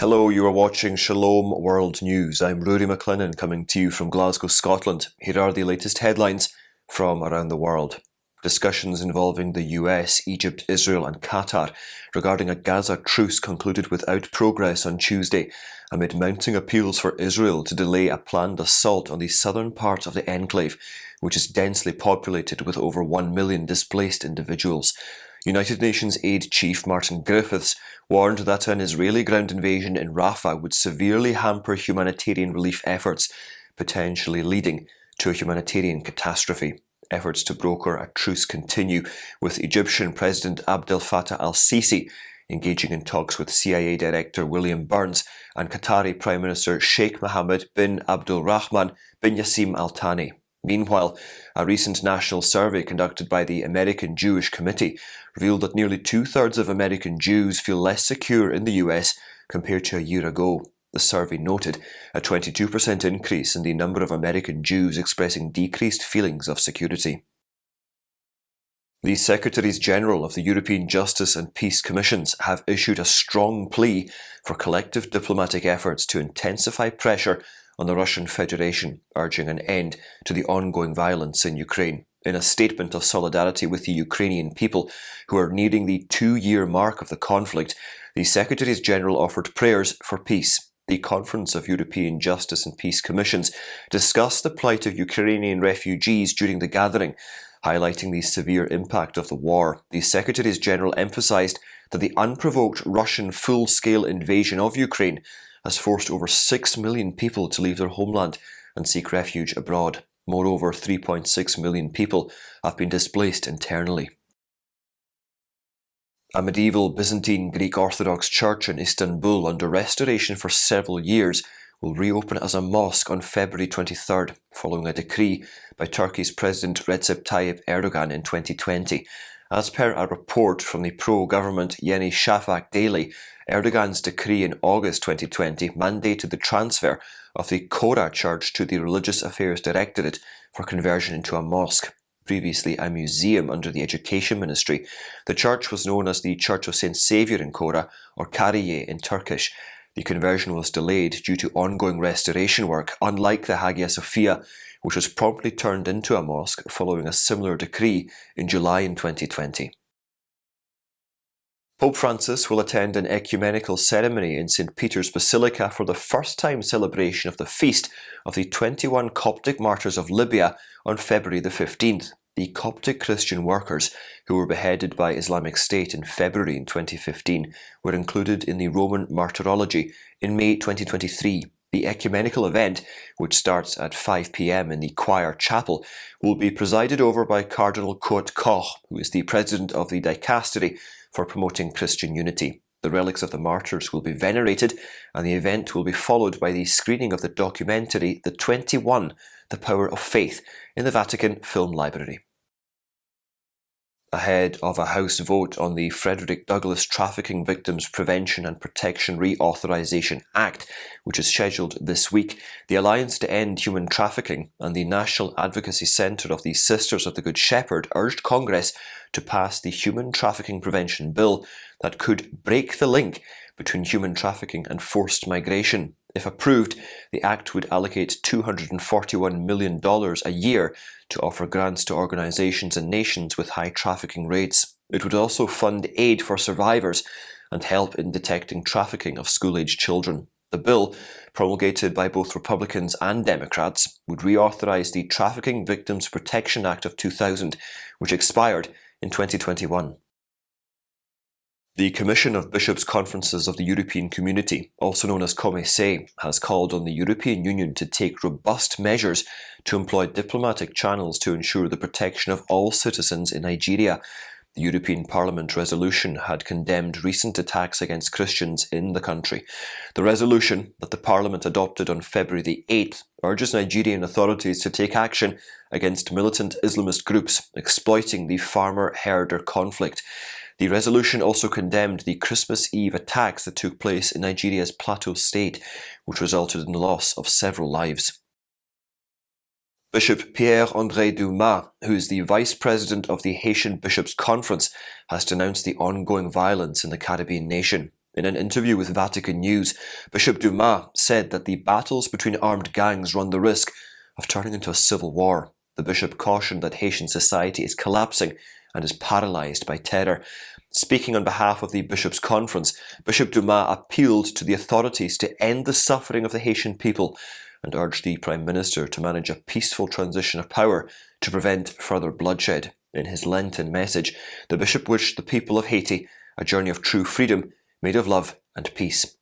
Hello, you are watching Shalom World News. I'm Rory McLennan coming to you from Glasgow, Scotland. Here are the latest headlines from around the world. Discussions involving the US, Egypt, Israel and Qatar regarding a Gaza truce concluded without progress on Tuesday, amid mounting appeals for Israel to delay a planned assault on the southern part of the enclave, which is densely populated with over 1 million displaced individuals. United Nations Aid Chief Martin Griffiths warned that an Israeli ground invasion in Rafah would severely hamper humanitarian relief efforts, potentially leading to a humanitarian catastrophe. Efforts to broker a truce continue, with Egyptian President Abdel Fattah al-Sisi engaging in talks with CIA Director William Burns and Qatari Prime Minister Sheikh Mohammed bin Abdul Rahman bin Yassim Al Thani. Meanwhile, a recent national survey conducted by the American Jewish Committee revealed that nearly two-thirds of American Jews feel less secure in the US compared to a year ago. The survey noted a 22% increase in the number of American Jews expressing decreased feelings of security. The Secretaries General of the European Justice and Peace Commissions have issued a strong plea for collective diplomatic efforts to intensify pressure on the Russian Federation, urging an end to the ongoing violence in Ukraine. In a statement of solidarity with the Ukrainian people who are nearing the 2-year mark of the conflict, the Secretaries General offered prayers for peace. The Conference of European Justice and Peace Commissions discussed the plight of Ukrainian refugees during the gathering, highlighting the severe impact of the war. The Secretaries General emphasised that the unprovoked Russian full-scale invasion of Ukraine has forced over 6 million people to leave their homeland and seek refuge abroad. Moreover, 3.6 million people have been displaced internally. A medieval Byzantine Greek Orthodox church in Istanbul, under restoration for several years, will reopen as a mosque on February 23rd, following a decree by Turkey's President Recep Tayyip Erdoğan in 2020. As per a report from the pro-government Yeni Shafak Daily, Erdogan's decree in August 2020 mandated the transfer of the Chora Church to the Religious Affairs Directorate for conversion into a mosque. Previously a museum under the Education Ministry, the church was known as the Church of St. Saviour in Chora, or Kariye in Turkish. The conversion was delayed due to ongoing restoration work, unlike the Hagia Sophia, which was promptly turned into a mosque following a similar decree in July in 2020. Pope Francis will attend an ecumenical ceremony in St. Peter's Basilica for the first-time celebration of the feast of the 21 Coptic martyrs of Libya on February the 15th. The Coptic Christian workers who were beheaded by Islamic State in February in 2015 were included in the Roman Martyrology in May 2023. The ecumenical event, which starts at 5 p.m. in the choir chapel, will be presided over by Cardinal Kurt Koch, who is the president of the dicastery for promoting Christian unity. The relics of the martyrs will be venerated, and the event will be followed by the screening of the documentary The 21, The Power of Faith, in the Vatican Film Library. Ahead of a House vote on the Frederick Douglass Trafficking Victims Prevention and Protection Reauthorization Act, which is scheduled this week, the Alliance to End Human Trafficking and the National Advocacy Centre of the Sisters of the Good Shepherd urged Congress to pass the Human Trafficking Prevention Bill that could break the link between human trafficking and forced migration. If approved, the Act would allocate $241 million a year to offer grants to organisations and nations with high trafficking rates. It would also fund aid for survivors and help in detecting trafficking of school-aged children. The bill, promulgated by both Republicans and Democrats, would reauthorise the Trafficking Victims Protection Act of 2000, which expired in 2021. The Commission of Bishops' Conferences of the European Community, also known as COMECE, has called on the European Union to take robust measures to employ diplomatic channels to ensure the protection of all citizens in Nigeria. The European Parliament resolution had condemned recent attacks against Christians in the country. The resolution that the Parliament adopted on February the 8th urges Nigerian authorities to take action against militant Islamist groups exploiting the farmer-herder conflict. The resolution also condemned the Christmas Eve attacks that took place in Nigeria's Plateau State, which resulted in the loss of several lives. Bishop Pierre-André Dumas, who is the Vice President of the Haitian Bishops' Conference, has denounced the ongoing violence in the Caribbean nation. In an interview with Vatican News, Bishop Dumas said that the battles between armed gangs run the risk of turning into a civil war. The bishop cautioned that Haitian society is collapsing and is paralysed by terror. Speaking on behalf of the bishops' conference, Bishop Dumas appealed to the authorities to end the suffering of the Haitian people and urged the Prime Minister to manage a peaceful transition of power to prevent further bloodshed. In his Lenten message, the bishop wished the people of Haiti a journey of true freedom made of love and peace.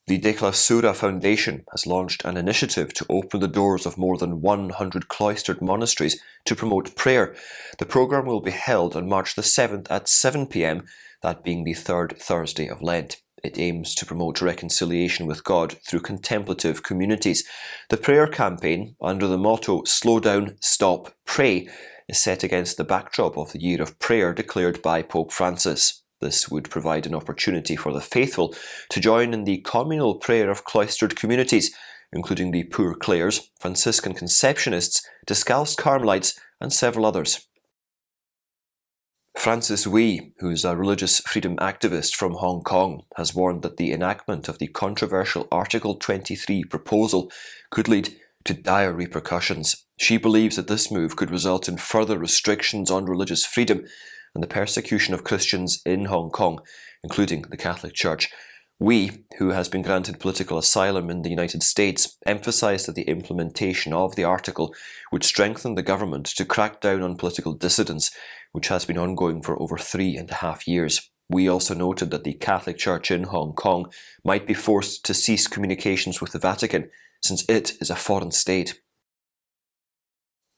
The De Clausura Foundation has launched an initiative to open the doors of more than 100 cloistered monasteries to promote prayer. The programme will be held on March the 7th at 7 p.m, that being the third Thursday of Lent. It aims to promote reconciliation with God through contemplative communities. The prayer campaign, under the motto "Slow down, stop, pray," is set against the backdrop of the Year of Prayer declared by Pope Francis. This would provide an opportunity for the faithful to join in the communal prayer of cloistered communities, including the Poor Clares, Franciscan Conceptionists, Discalced Carmelites, and several others. Francis Wee, who is a religious freedom activist from Hong Kong, has warned that the enactment of the controversial Article 23 proposal could lead to dire repercussions. She believes that this move could result in further restrictions on religious freedom and the persecution of Christians in Hong Kong, including the Catholic Church. Wee, who has been granted political asylum in the United States, emphasised that the implementation of the article would strengthen the government to crack down on political dissidents, which has been ongoing for over 3.5 years. Wee also noted that the Catholic Church in Hong Kong might be forced to cease communications with the Vatican, since it is a foreign state.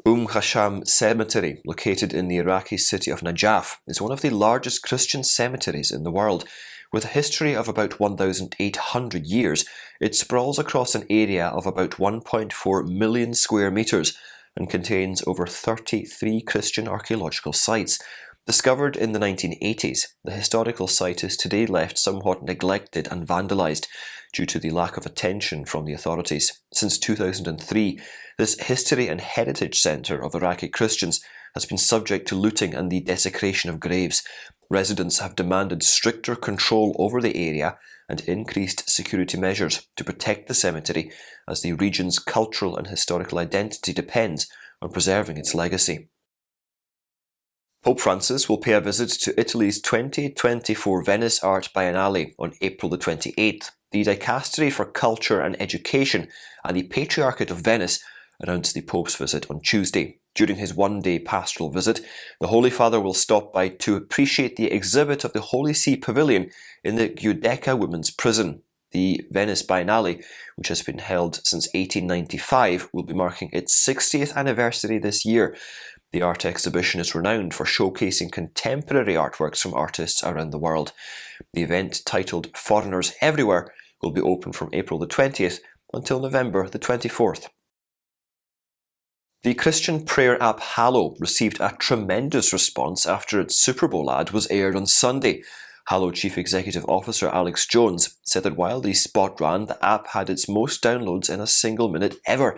Hasham Cemetery, located in the Iraqi city of Najaf, is one of the largest Christian cemeteries in the world. With a history of about 1,800 years, it sprawls across an area of about 1.4 million square metres and contains over 33 Christian archaeological sites. Discovered in the 1980s, the historical site is today left somewhat neglected and vandalised due to the lack of attention from the authorities. Since 2003, this history and heritage centre of Iraqi Christians has been subject to looting and the desecration of graves. Residents have demanded stricter control over the area and increased security measures to protect the cemetery, as the region's cultural and historical identity depends on preserving its legacy. Pope Francis will pay a visit to Italy's 2024 Venice Art Biennale on April the 28th. The Dicastery for Culture and Education and the Patriarchate of Venice announced the Pope's visit on Tuesday. During his one-day pastoral visit, the Holy Father will stop by to appreciate the exhibit of the Holy See Pavilion in the Giudecca Women's Prison. The Venice Biennale, which has been held since 1895, will be marking its 60th anniversary this year. The art exhibition is renowned for showcasing contemporary artworks from artists around the world. The event, titled Foreigners Everywhere, will be open from April the 20th until November the 24th. The Christian prayer app Hallow received a tremendous response after its Super Bowl ad was aired on Sunday. Hallow Chief Executive Officer Alex Jones said that while the spot ran, the app had its most downloads in a single minute ever.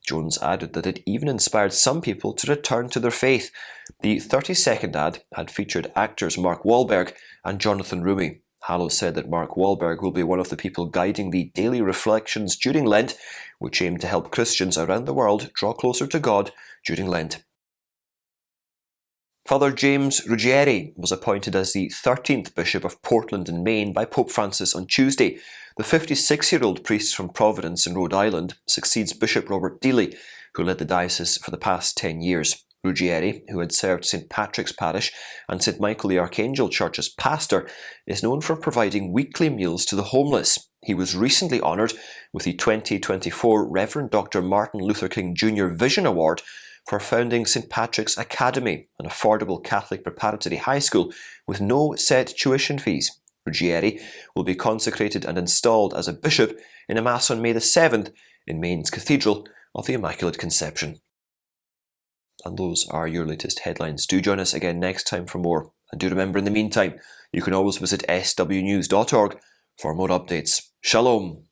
Jones added that it even inspired some people to return to their faith. The 30-second ad had featured actors Mark Wahlberg and Jonathan Rumi. Hallow said that Mark Wahlberg will be one of the people guiding the daily reflections during Lent, which aim to help Christians around the world draw closer to God during Lent. Father James Ruggieri was appointed as the 13th Bishop of Portland in Maine by Pope Francis on Tuesday. The 56-year-old priest from Providence in Rhode Island succeeds Bishop Robert Dealey, who led the diocese for the past 10 years. Ruggieri, who had served St. Patrick's Parish and St. Michael the Archangel Church as pastor, is known for providing weekly meals to the homeless. He was recently honoured with the 2024 Reverend Dr. Martin Luther King Jr. Vision Award for founding St. Patrick's Academy, an affordable Catholic preparatory high school with no set tuition fees. Ruggieri will be consecrated and installed as a bishop in a Mass on May the 7th in Maine's Cathedral of the Immaculate Conception. And those are your latest headlines. Do join us again next time for more. And do remember, in the meantime, you can always visit swnews.org for more updates. Shalom.